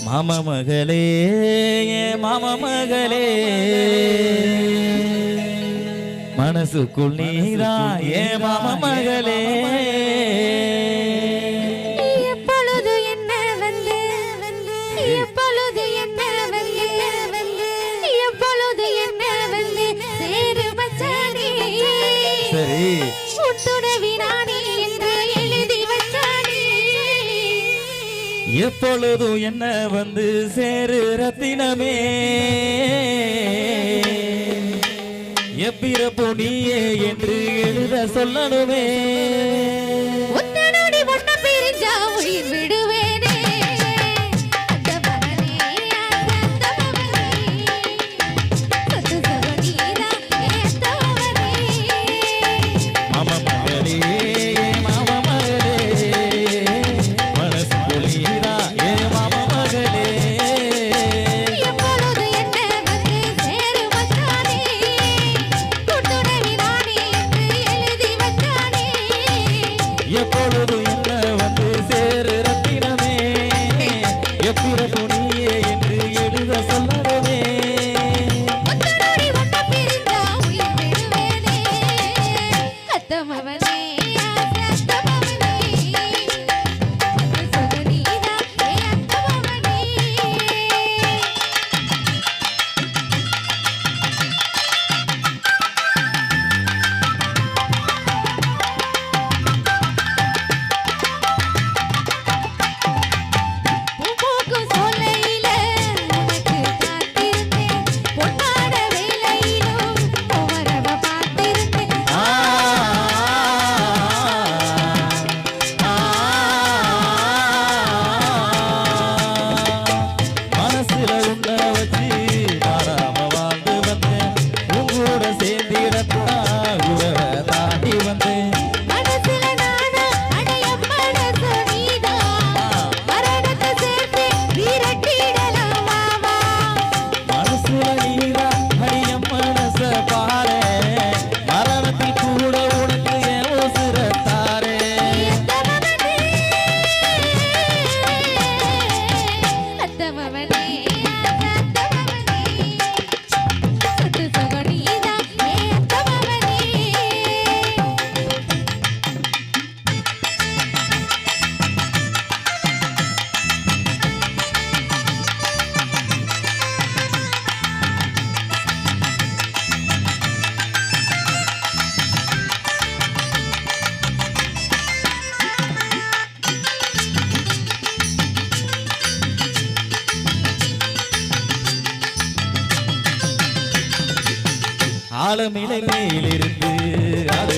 மாமா மகளே மாமா மகளே மனசுக்குள் நீதான் ஏ மாமா மகளே எப்பொழுது என்ன வந்து எப்பொழுது என்ன வந்து எப்பொழுது என்ன வந்து சேரு மச்சானே சரி உன்னுடவி நானே என்று எழுதி வச்சானே எப்பொழுதும் என்ன வந்து சேரு ரத்தினமே எப்பிறப்பு நீயே என்று எழுத சொல்லணுமே உன்னோடி ஒன்ன பிரிஞ்சா உயிர் விடுவேனே அந்த மகனே அந்த மகனே சொத்து சகோதரா ஏத்த மகனே மாமா மகளே மாமா மகளே மனசு பொழிதா ஏ மாமா மகளே எப்பொழுது என்ன வந்து சேரு மச்சானே உன்னுடவி நானே என்று எழுதி வச்சானே எப்பொழுது என்ன வந்து சேரு ரத்தினமே எப்பிறப்பு நீயே என்று எழுத சொல்லணுமே உன்னோடி ஒன்ன பிரிஞ்சா உயிர் விடுவேனே அத்த மகனே அந்த மகனே சொத்து சகோதரா ஏத்த மகனே பூக்கும் சோலையில உனக்கு காத்திருந்தேன் பொன்னாட வேலையிலும் உமரவ பார்த்திருந்தேன் ஆ மனசுல உன்ன வச்சு மாறாம வாழ்ந்து வந்தேன் உங்களோட சேர்ந்திடத்தான் உறவை தாண்டி வந்தேன் மனசுல நானா அடைய மனசு நீதான் மரணத்தை சேர்த்து விரட்டிடலாம் மாமா மனசுல நீரா ஹரியம் மனச பாரு மரணத்தில் கூட உனக்கு என் உசுரத்தாரே அத்த மகனே அத்த மகனே சொத்து சகோதரா ஏத்த மகனே ஆலமிலை மேலிருந்து அது